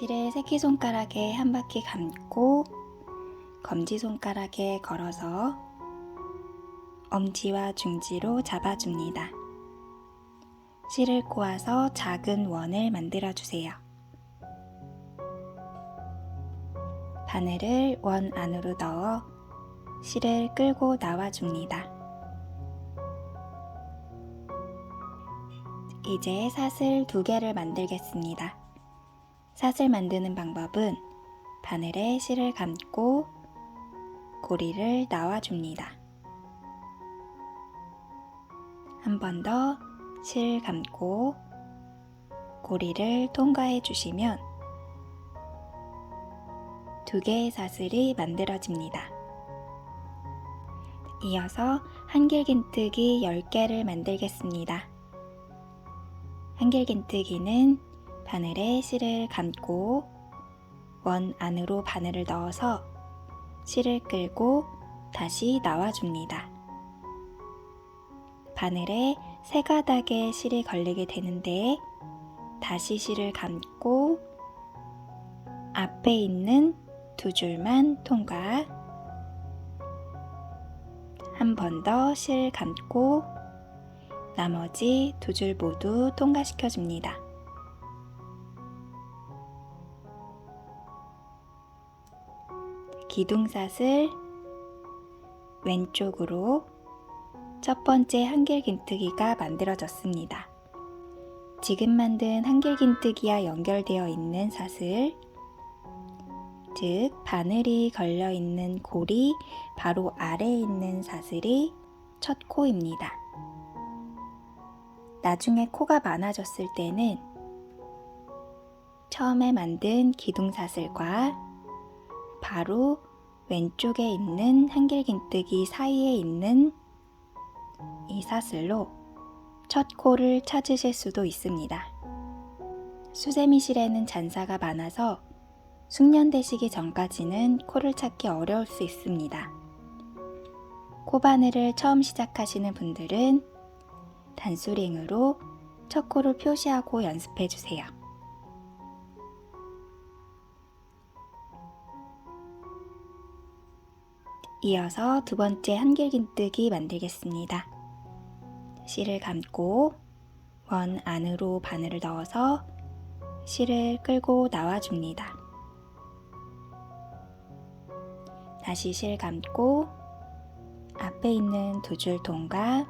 실을 새끼손가락에 한 바퀴 감고 검지손가락에 걸어서 엄지와 중지로 잡아줍니다. 실을 꼬아서 작은 원을 만들어주세요. 바늘을 원 안으로 넣어 실을 끌고 나와줍니다. 이제 사슬 2개를 만들겠습니다. 사슬 만드는 방법은 바늘에 실을 감고 고리를 나와줍니다. 한 번 더 실 감고 고리를 통과해 주시면 2개의 사슬이 만들어집니다. 이어서 한길긴뜨기 10개를 만들겠습니다. 한길긴뜨기는 바늘에 실을 감고 원 안으로 바늘을 넣어서 실을 끌고 다시 나와줍니다. 바늘에 3가닥의 실이 걸리게 되는데 다시 실을 감고 앞에 있는 2줄만 통과, 한 번 더 실 감고 나머지 2줄 모두 통과시켜 줍니다. 기둥사슬 왼쪽으로 첫 번째 한길긴뜨기가 만들어졌습니다. 지금 만든 한길긴뜨기와 연결되어 있는 사슬, 즉 바늘이 걸려 있는 고리 바로 아래에 있는 사슬이 첫 코입니다. 나중에 코가 많아졌을 때는 처음에 만든 기둥사슬과 바로 왼쪽에 있는 한길긴뜨기 사이에 있는 이 사슬로 첫 코를 찾으실 수도 있습니다. 수세미실에는 잔사가 많아서 숙련되시기 전까지는 코를 찾기 어려울 수 있습니다. 코바늘을 처음 시작하시는 분들은 단수링으로 첫 코를 표시하고 연습해 주세요. 이어서 2번째 한길긴뜨기 만들겠습니다. 실을 감고 원 안으로 바늘을 넣어서 실을 끌고 나와줍니다. 다시 실 감고 앞에 있는 2줄 통과,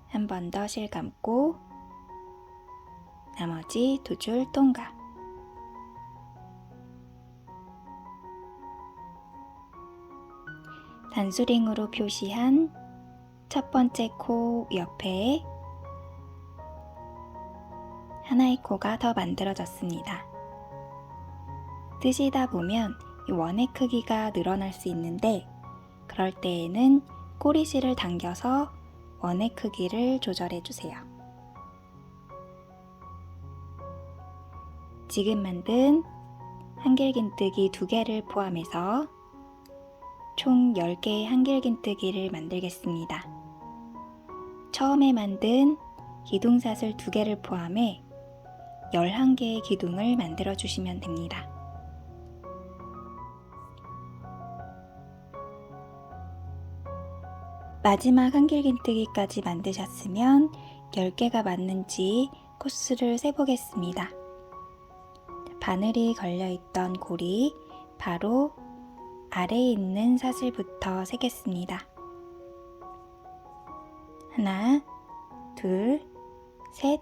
한 번 더 실 감고 나머지 2줄 통과. 단수링으로 표시한 첫 번째 코 옆에 하나의 코가 더 만들어졌습니다. 뜨시다 보면 이 원의 크기가 늘어날 수 있는데 그럴 때에는 꼬리실을 당겨서 원의 크기를 조절해 주세요. 지금 만든 한길긴뜨기 2개를 포함해서 총 10개의 한길긴뜨기를 만들겠습니다. 처음에 만든 기둥사슬 2개를 포함해 11개의 기둥을 만들어 주시면 됩니다. 마지막 한길긴뜨기까지 만드셨으면 10개가 맞는지 코스를 세보겠습니다. 바늘이 걸려있던 고리 바로 아래에 있는 사슬부터 세겠습니다. 하나, 둘, 셋,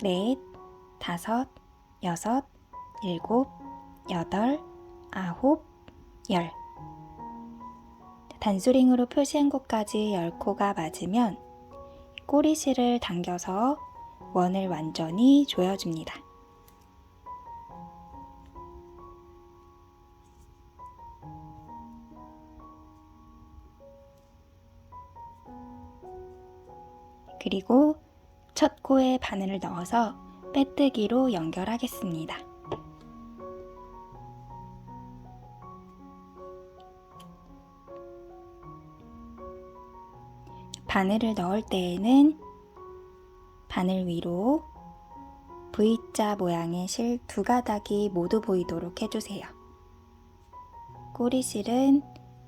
넷, 다섯, 여섯, 일곱, 여덟, 아홉, 열. 단수링으로 표시한 곳까지 10코가 맞으면 꼬리실을 당겨서 원을 완전히 조여줍니다. 그리고 첫 코에 바늘을 넣어서 빼뜨기로 연결하겠습니다. 바늘을 넣을 때에는 바늘 위로 V자 모양의 실 두 가닥이 모두 보이도록 해주세요. 꼬리실은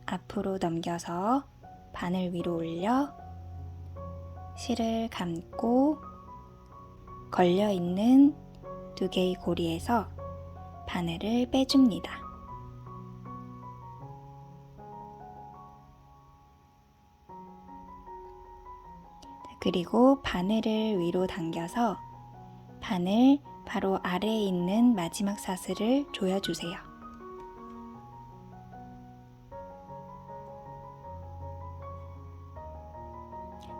앞으로 넘겨서 바늘 위로 올려 실을 감고 걸려있는 두 개의 고리에서 바늘을 빼줍니다. 그리고 바늘을 위로 당겨서 바늘 바로 아래에 있는 마지막 사슬을 조여주세요.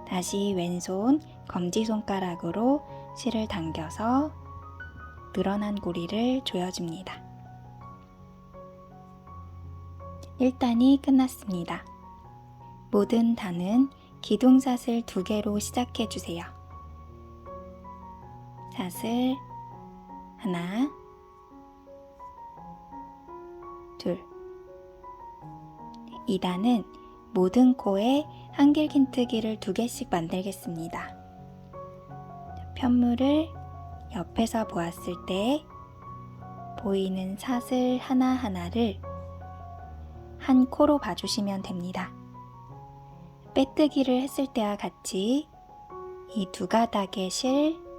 다시 왼손 검지손가락으로 실을 당겨서 늘어난 고리를 조여줍니다. 1단이 끝났습니다. 모든 단은 기둥사슬 2개로 시작해주세요. 사슬 하나, 둘. 2단은 모든 코에 한길긴뜨기를 2개씩 만들겠습니다. 편물을 옆에서 보았을 때 보이는 사슬 하나하나를 한 코로 봐주시면 됩니다. 빼뜨기를 했을 때와 같이 이 두 가닥의 실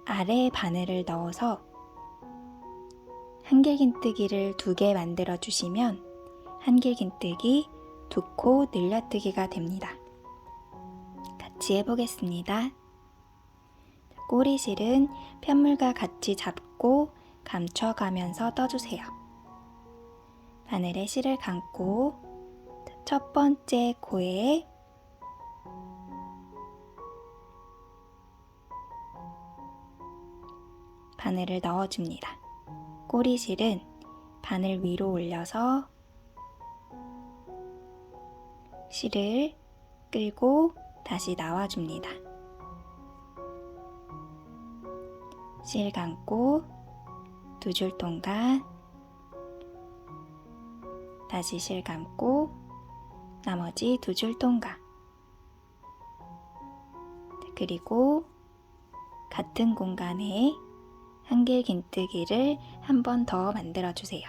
아래에 바늘을 넣어서 한길긴뜨기를 2개 만들어 주시면 한길긴뜨기 2코 늘려뜨기가 됩니다. 같이 해보겠습니다. 꼬리실은 편물과 같이 잡고 감춰가면서 떠주세요. 바늘에 실을 감고 첫 번째 코에 바늘을 넣어줍니다. 꼬리실은 바늘 위로 올려서 실을 끌고 다시 나와줍니다. 실 감고 2줄 동간, 다시 실 감고 나머지 2줄 동간, 그리고 같은 공간에 한길긴뜨기를 한 번 더 만들어 주세요.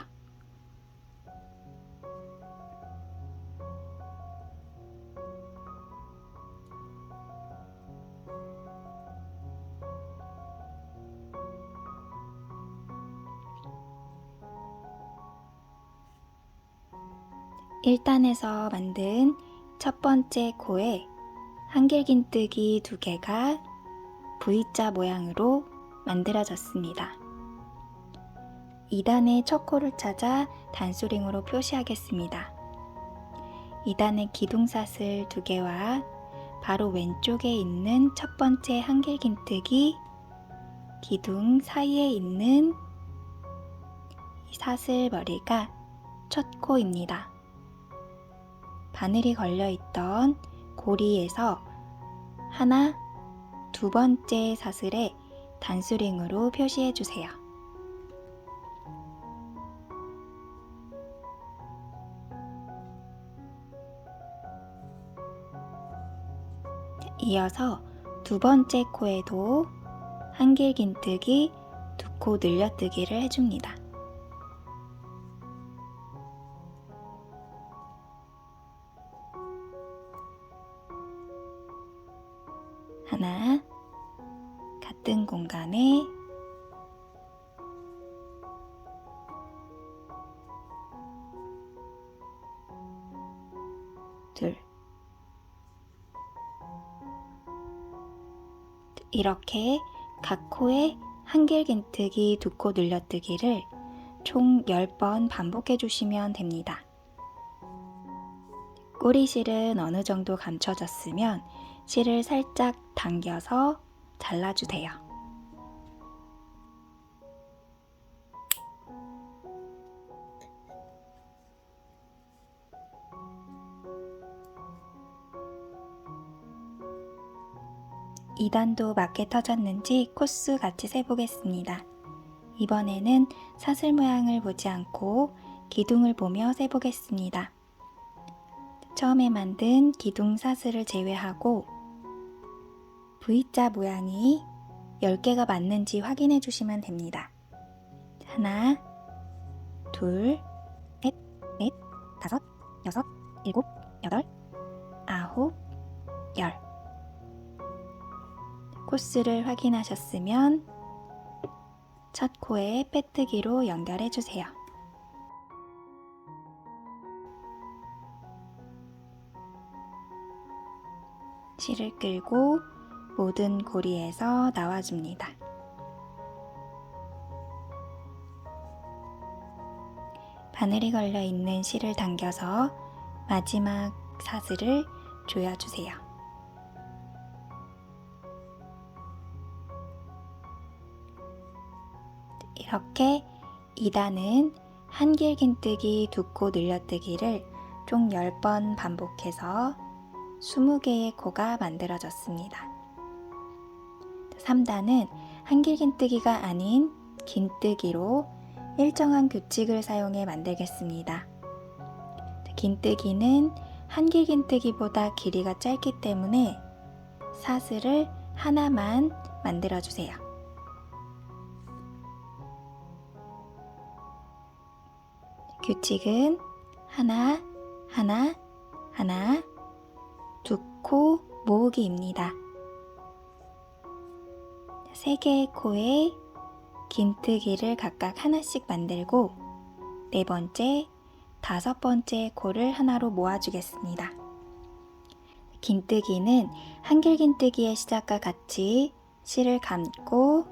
(1단에서) 만든 첫 번째 코에 한길긴뜨기 2개가 V자 모양으로 만들어졌습니다. 2단의 첫 코를 찾아 단수링으로 표시하겠습니다. 2단의 기둥사슬 2개와 바로 왼쪽에 있는 첫 번째 한길긴뜨기 기둥 사이에 있는 이 사슬 머리가 첫 코입니다. 바늘이 걸려있던 고리에서 하나, 두 번째 사슬에 단수링으로 표시해 주세요. 이어서 두 번째 코에도 한길긴뜨기 2코 늘려뜨기를 해줍니다. 하나, 같은 공간에 둘. 이렇게 각 코에 한길긴뜨기 2코 늘려뜨기를 총 10번 반복해 주시면 됩니다. 꼬리실은 어느 정도 감춰졌으면 실을 살짝 당겨서 잘라주세요. (2단도) 맞게 터졌는지 코수 같이 세보겠습니다. 이번에는 사슬 모양을 보지 않고 기둥을 보며 세보겠습니다. 처음에 만든 기둥 사슬을 제외하고 V자 모양이 10개가 맞는지 확인해 주시면 됩니다. 하나, 둘, 셋, 넷, 다섯, 여섯, 일곱, 여덟, 아홉, 열. 코스를 확인하셨으면 첫 코에 빼뜨기로 연결해 주세요. 실을 끌고 모든 고리에서 나와줍니다. 바늘이 걸려 있는 실을 당겨서 마지막 사슬을 조여주세요. 이렇게 2단은 한길긴뜨기, 두 코 늘려뜨기를 총 10번 반복해서 20개의 코가 만들어졌습니다. 3단은 한길긴뜨기가 아닌 긴뜨기로 일정한 규칙을 사용해 만들겠습니다. 긴뜨기는 한길긴뜨기보다 길이가 짧기 때문에 사슬을 하나만 만들어주세요. 규칙은 하나, 하나, 하나, 두 코 모으기입니다. 3개의 코에 긴뜨기를 각각 하나씩 만들고 4번째, 5번째 코를 하나로 모아주겠습니다. 긴뜨기는 한길긴뜨기의 시작과 같이 실을 감고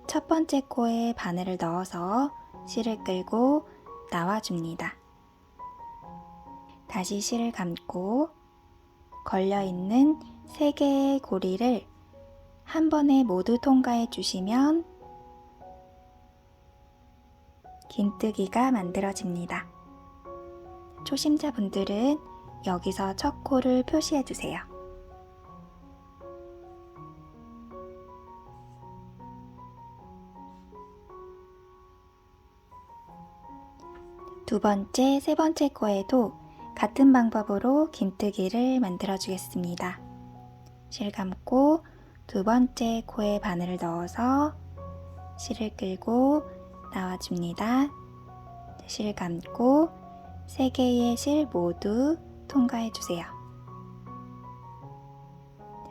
첫 번째 코에 바늘을 넣어서 실을 끌고 나와줍니다. 다시 실을 감고 걸려있는 3개의 고리를 한 번에 모두 통과해 주시면 긴뜨기가 만들어집니다. 초심자분들은 여기서 첫 코를 표시해 주세요. 두 번째, 세 번째 코에도 같은 방법으로 긴뜨기를 만들어 주겠습니다. 실 감고 두 번째 코에 바늘을 넣어서 실을 끌고 나와줍니다. 실 감고 3개의 실 모두 통과해 주세요.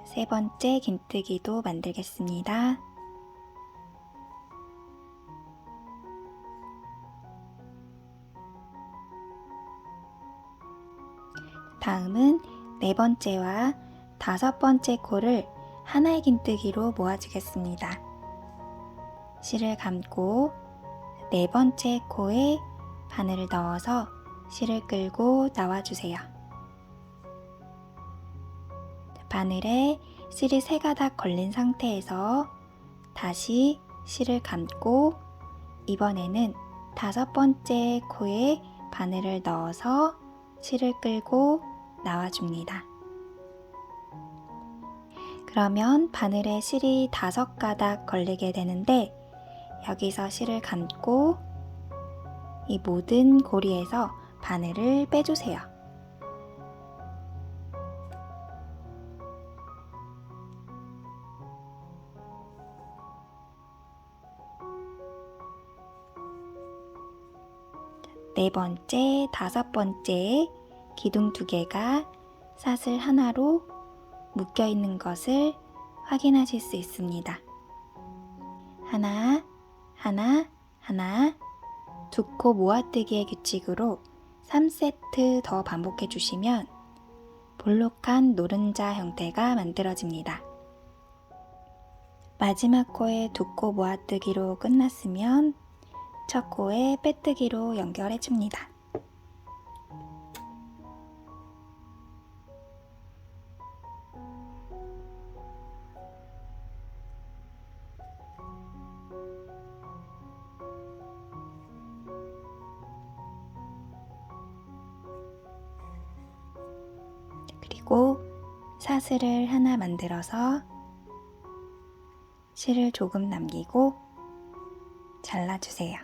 세 번째 긴뜨기도 만들겠습니다. 다음은 4번째와 5번째 코를 하나의 긴뜨기로 모아주겠습니다. 실을 감고 4번째 코에 바늘을 넣어서 실을 끌고 나와주세요. 바늘에 실이 3가닥 걸린 상태에서 다시 실을 감고 이번에는 5번째 코에 바늘을 넣어서 실을 끌고 나와줍니다. 그러면 바늘에 실이 5가닥 걸리게 되는데 여기서 실을 감고 이 모든 고리에서 바늘을 빼주세요. 네 번째, 5번째 기둥 2개가 사슬 하나로 묶여 있는 것을 확인하실 수 있습니다. 하나, 하나, 하나, 두 코 모아뜨기의 규칙으로 3세트 더 반복해 주시면 볼록한 노른자 형태가 만들어집니다. 마지막 코에 두 코 모아뜨기로 끝났으면 첫 코에 빼뜨기로 연결해 줍니다. 그리고 사슬을 하나 만들어서 실을 조금 남기고 잘라주세요.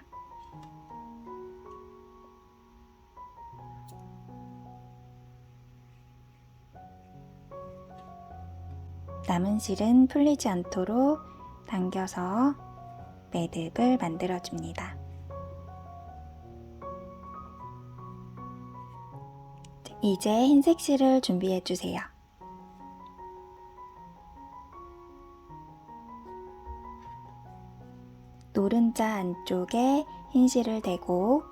남은 실은 풀리지 않도록 당겨서 매듭을 만들어줍니다. 이제 흰색 실을 준비해주세요. 노른자 안쪽에 흰 실을 대고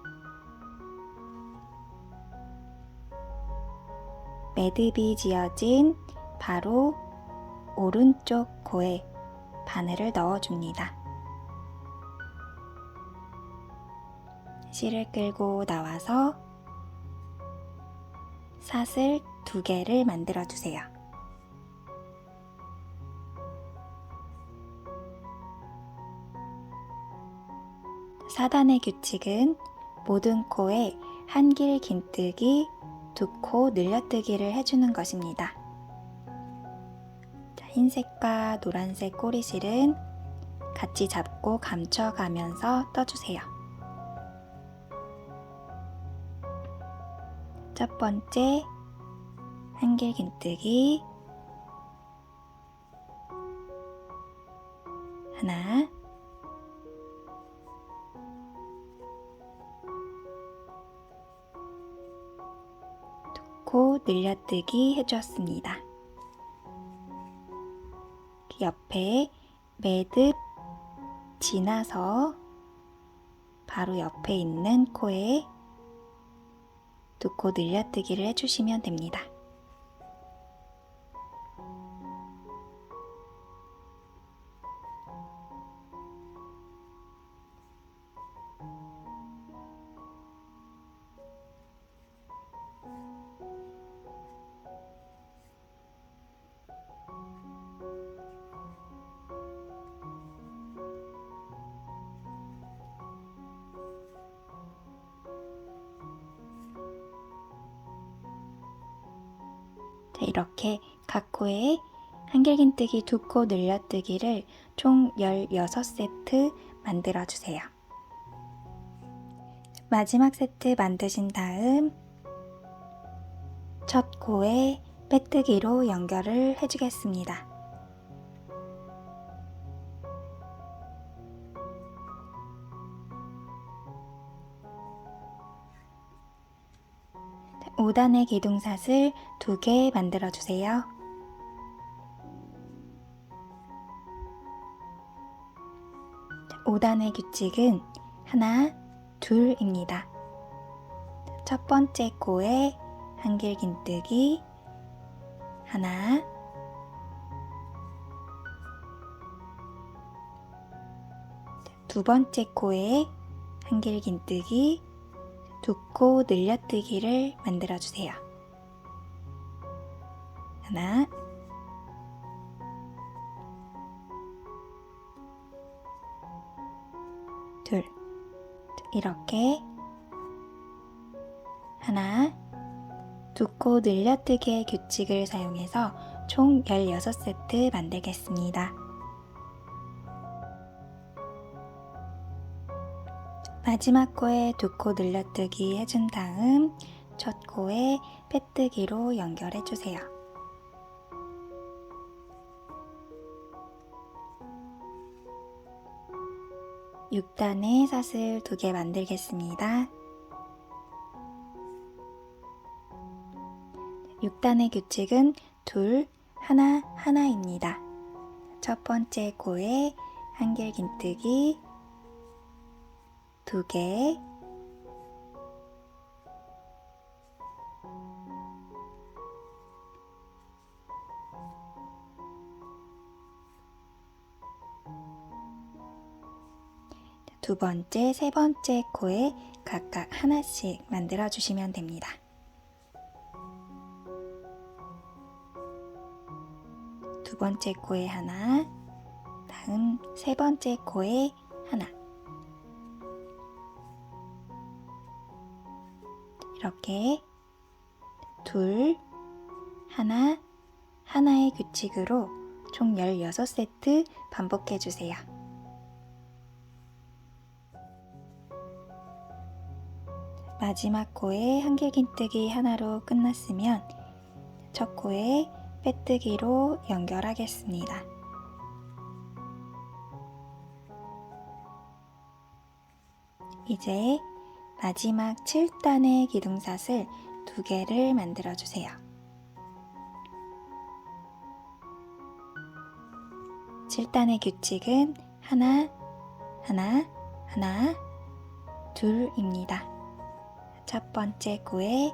매듭이 지어진 바로 오른쪽 코에 바늘을 넣어줍니다. 실을 끌고 나와서 사슬 2개를 만들어주세요. 사단의 규칙은 모든 코에 한 길 긴뜨기, 2코 늘려뜨기를 해주는 것입니다. 흰색과 노란색 꼬리실은 같이 잡고 감춰가면서 떠주세요. 첫 번째 한 길 긴뜨기 하나, 코 늘려뜨기 해주었습니다. 옆에 매듭 지나서 바로 옆에 있는 코에 2코 늘려뜨기를 해주시면 됩니다. 이렇게 각 코에 한 길 긴뜨기, 2코 늘려뜨기를 총 16세트 만들어주세요. 마지막 세트 만드신 다음 첫 코에 빼뜨기로 연결을 해주겠습니다. 자, 5단의 기둥사슬 2개 만들어주세요. 자, 5단의 규칙은 하나, 둘입니다. 첫 번째 코에 한 길 긴뜨기 하나, 두 번째 코에 한 길 긴뜨기, 2코 늘려뜨기를 만들어주세요. 하나, 둘, 이렇게 하나, 2코 늘려뜨기의 규칙을 사용해서 총 16세트 만들겠습니다. 마지막 코에 2코 늘려뜨기 해준 다음 첫 코에 빼뜨기로 연결해주세요. (6단의) 사슬 2개 만들겠습니다. 6단의 규칙은 둘, 하나, 하나입니다. 첫 번째 코에 한 길 긴뜨기 2개, 두 번째, 세 번째 코에 각각 하나씩 만들어 주시면 됩니다. 두 번째 코에 하나, 다음 세 번째 코에 하나. 이렇게 둘, 하나, 하나의 규칙으로 총 16세트 반복해 주세요. 마지막 코에 한 길 긴뜨기 하나로 끝났으면 첫 코에 빼뜨기로 연결하겠습니다. 이제 마지막 7단의 기둥삿을 2개를 만들어주세요. 7단의 규칙은 하나, 하나, 하나, 둘입니다. 첫 번째 코에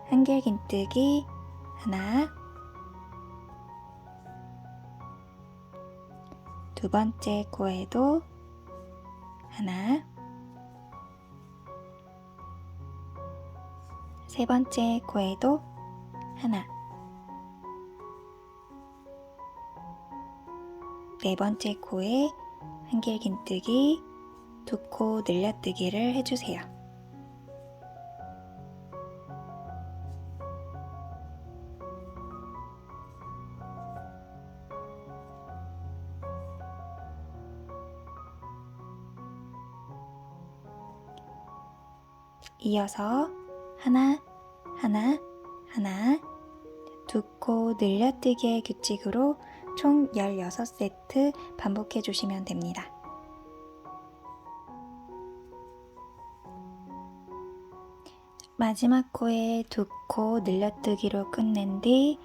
한길긴뜨기 하나, 두 번째 코에도 하나, 세 번째 코에도 하나, 네 번째 코에 한길긴뜨기, 2코 늘려뜨기를 해주세요. 이어서 하나, 하나, 하나, 2코 늘려뜨기의 규칙으로 총 16세트 반복해 주시면 됩니다. 마지막 코에 2코 늘려뜨기로 끝낸 뒤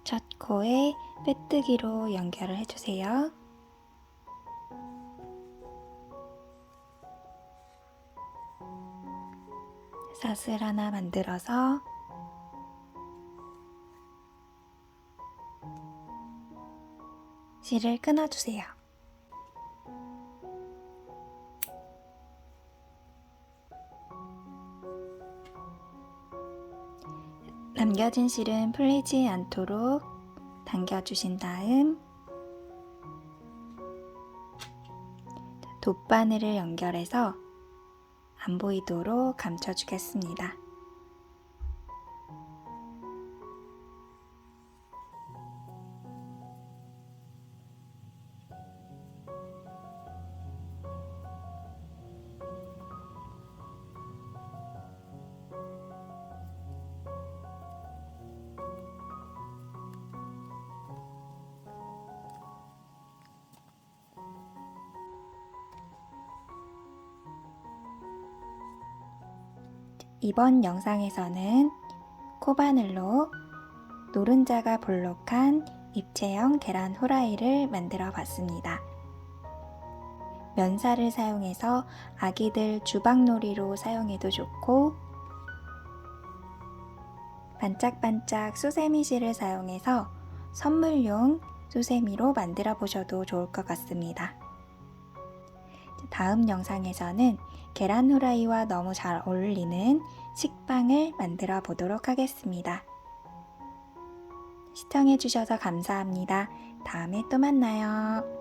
첫 코에 빼뜨기로 연결을 해주세요. 삿을 하나 만들어서 실을 끊어주세요. 남겨진 실은 풀리지 않도록 당겨주신 다음 돗바늘을 연결해서 안 보이도록 감춰주겠습니다. 이번 영상에서는 코바늘로 노른자가 볼록한 입체형 계란 후라이를 만들어 봤습니다. 면사를 사용해서 아기들 주방놀이로 사용해도 좋고, 반짝반짝 수세미 실을 사용해서 선물용 수세미로 만들어 보셔도 좋을 것 같습니다. 다음 영상에서는 계란 후라이와 너무 잘 어울리는 식빵을 만들어 보도록 하겠습니다. 시청해주셔서 감사합니다. 다음에 또 만나요.